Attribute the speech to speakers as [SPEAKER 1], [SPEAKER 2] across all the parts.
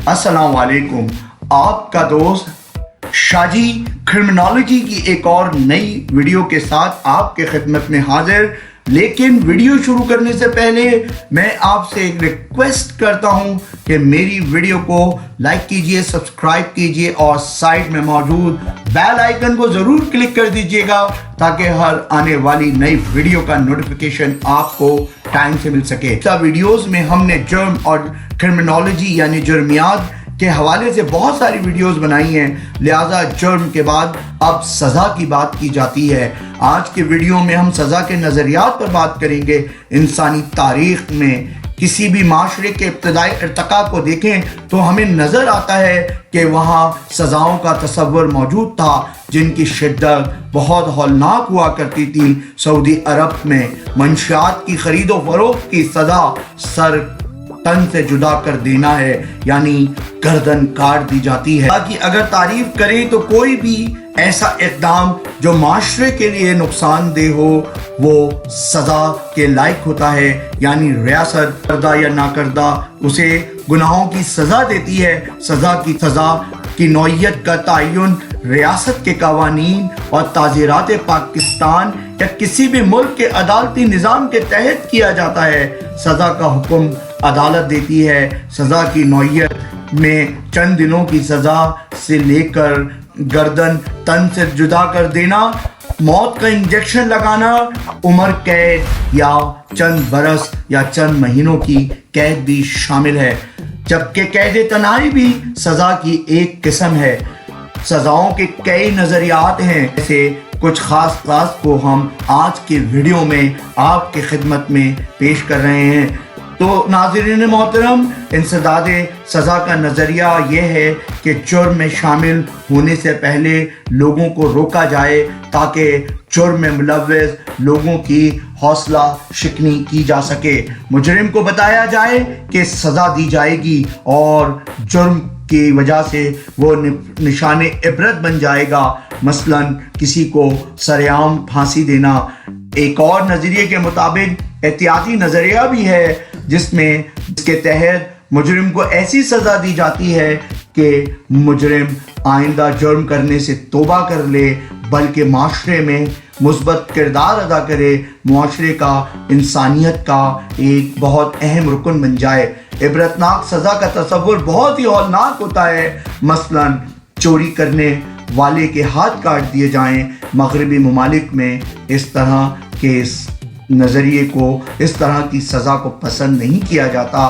[SPEAKER 1] अस्सलाम वालेकुम। आपका दोस्त शाजी क्रिमिनोलॉजी की एक और नई वीडियो के साथ आपके खिदमत में हाजिर। लेकिन वीडियो शुरू करने से पहले मैं आपसे एक रिक्वेस्ट करता हूं कि मेरी वीडियो को लाइक कीजिए, सब्सक्राइब कीजिए और साइड में मौजूद बेल आइकन को जरूर क्लिक कर दीजिएगा ताकि हर आने वाली नई वीडियो का नोटिफिकेशन आपको टाइम से मिल सके। वीडियोस में हमने जुर्म और क्रिमिनोलॉजी यानी जुर्मियात के हवाले से बहुत सारी वीडियोस बनाई हैं, लिहाजा जुर्म के बाद अब सज़ा की बात की जाती है। आज के वीडियो में हम सज़ा के नज़रियात पर बात करेंगे। इंसानी तारीख में किसी भी माशरे के इब्तदाई इर्तिका को देखें तो हमें नज़र आता है कि वहाँ सज़ाओं का तसव्वुर मौजूद था जिनकी शिद्दत बहुत हौलनाक हुआ करती थी। सऊदी अरब में मंशियात की खरीदो फरोख्त की सज़ा सर तन से जुदा कर देना है, यानी गर्दन काट दी जाती है। ताकि अगर तारीफ करें तो कोई भी ऐसा इक़दाम जो माशरे के लिए नुकसानदेह हो वो सज़ा के लायक होता है, यानी रियासत करदा या नाकरदा उसे गुनाहों की सज़ा देती है। सज़ा की नौइयत का तयन रियासत के कवानीन और ताज़ीरात पाकिस्तान या किसी भी मुल्क के अदालती निज़ाम के तहत किया जाता है। सज़ा का हुक्म अदालत देती है। सज़ा की नौइयत में चंद दिनों की सज़ा से लेकर गर्दन तन से जुदा कर देना, मौत का इंजेक्शन लगाना, उम्र कैद या चंद बरस या चंद महीनों की कैद भी शामिल है। जबकि कैद तनाई भी सज़ा की एक किस्म है। सज़ाओं के कई नज़रियात हैं, जैसे कुछ खास को हम आज के वीडियो में आपके खिदमत में पेश कर रहे हैं। तो नाज़रीन मोहतरम, इंसदाद सज़ा का नज़रिया यह है कि जुर्म में शामिल होने से पहले लोगों को रोका जाए ताकि जुर्म में मुलव्वस लोगों की हौसला शिकनी की जा सके। मुजरिम को बताया जाए कि सज़ा दी जाएगी और जुर्म की वजह से वो निशाने इबरत बन जाएगा, मसलन किसी को सरेआम फांसी देना। एक और नज़रिए के मुताबिक एहतियाती नज़रिया भी है जिसके तहत मुजरिम को ऐसी सज़ा दी जाती है कि मुजरिम आइंदा जुर्म करने से तौबा कर ले, बल्कि माशरे में मुस्बत किरदार अदा करे, माशरे का इंसानियत का एक बहुत अहम रुकन बन जाए। इबरतनाक सज़ा का तसव्वुर बहुत ही हौलनाक होता है, मसलन चोरी करने वाले के हाथ काट दिए जाएं। मगरबी ममालिक में इस तरह के नज़रिए को, इस तरह की सज़ा को पसंद नहीं किया जाता।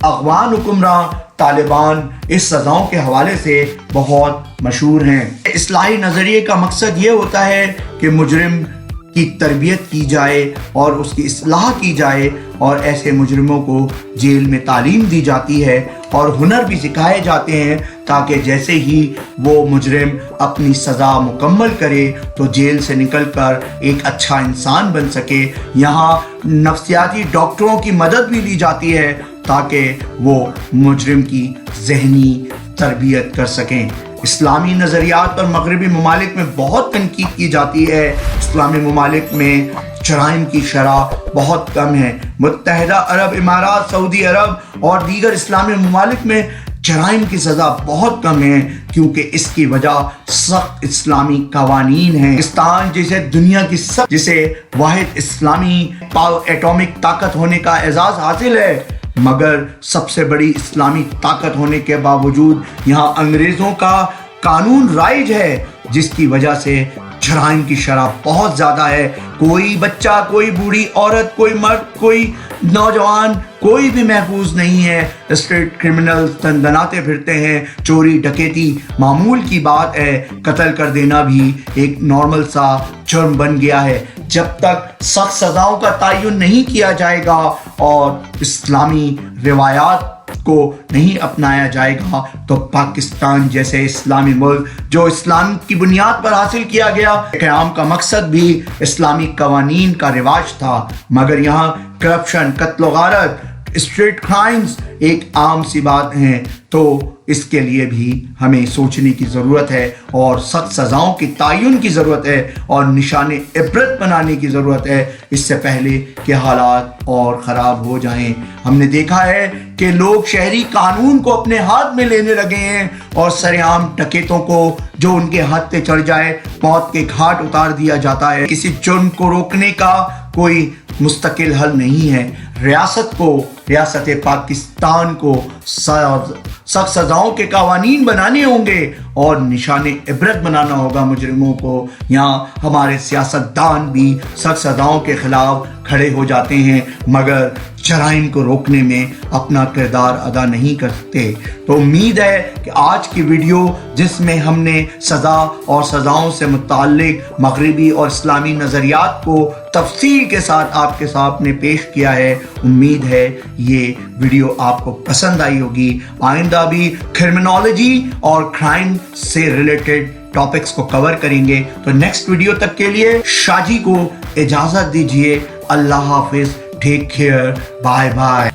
[SPEAKER 1] अफ़गान हुक्मरान तालिबान इस सज़ाओं के हवाले से बहुत मशहूर हैं। इस्लाही नज़रिए का मकसद ये होता है कि मुजरिम की तरबियत की जाए और उसकी इस्लाह की जाए, और ऐसे मुजरिमों को जेल में तालीम दी जाती है और हुनर भी सिखाए जाते हैं ताकि जैसे ही वो मुजरिम अपनी सज़ा मुकम्मल करे तो जेल से निकलकर एक अच्छा इंसान बन सके। यहाँ नफ्सियाती डॉक्टरों की मदद भी ली जाती है ताकि वो मुजरिम की ज़हनी तरबियत कर सकें। इस्लामी नज़रियात पर मगरबी ममालिक में बहुत तनकीद की जाती है। इस्लामी ममालिक में जराइम की शरह बहुत कम है। मुत्तहिदा अरब इमारात, सऊदी अरब और दीगर इस्लामी ममालिक में जराइम की सज़ा बहुत कम है क्योंकि इसकी वजह सख्त इस्लामी कवानीन हैं। पाकिस्तान जिसे वाहिद इस्लामी एटॉमिक ताकत होने का एजाज़ हासिल है, मगर सबसे बड़ी इस्लामी ताकत होने के बावजूद यहाँ अंग्रेज़ों का कानून राइज है, जिसकी वजह से जराइम की शरह बहुत ज़्यादा है। कोई बच्चा, कोई बूढ़ी औरत, कोई मर्द, कोई नौजवान, कोई भी महफूज नहीं है। स्ट्रीट क्रिमिनल तनतनाते फिरते हैं, चोरी डकैती मामूल की बात है, कत्ल कर देना भी एक नॉर्मल सा जुर्म बन गया है। जब तक सख्त सज़ाओं का तयन नहीं किया जाएगा और इस्लामी रिवायात को नहीं अपनाया जाएगा तो पाकिस्तान जैसे इस्लामी मुल्क जो इस्लाम की बुनियाद पर हासिल किया गया, क़याम का मकसद भी इस्लामी कवानीन का रिवाज था, मगर यहाँ करप्शन, कत्ल गारत, स्ट्रीट क्राइम्स एक आम सी बात हैं, तो इसके लिए भी हमें सोचने की ज़रूरत है और सख्त सज़ाओं की तायुन की ज़रूरत है और निशाने इबरत बनाने की ज़रूरत है, इससे पहले कि हालात और ख़राब हो जाएं। हमने देखा है कि लोग शहरी कानून को अपने हाथ में लेने लगे हैं और सरेआम डकैतों को जो उनके हाथ पे चढ़ जाए मौत के घाट उतार दिया जाता है। किसी जुर्म को रोकने का कोई मुस्तकिल हल नहीं है। रियासत पाकिस्तान को सख्त सजाओं के कावानीन बनाने होंगे और निशाने इबरत बनाना होगा मुजरिमों को। यहाँ हमारे सियासतदान भी सख्त सजाओं के खिलाफ खड़े हो जाते हैं मगर जराइम को रोकने में अपना किरदार अदा नहीं करते। तो उम्मीद है कि आज की वीडियो जिसमें हमने सज़ा और सज़ाओं से मुताल्लिक मगरिबी और इस्लामी नज़रियात को तफसील के साथ आपके सामने पेश किया है, उम्मीद है ये वीडियो आपको पसंद आई होगी। आइंदा भी क्रिमिनोलॉजी और क्राइम से रिलेटेड टॉपिक्स को कवर करेंगे। तो नेक्स्ट वीडियो तक के लिए शाजी को इजाज़त दीजिए। अल्लाह हाफिज़, टेक केयर, बाय बाय।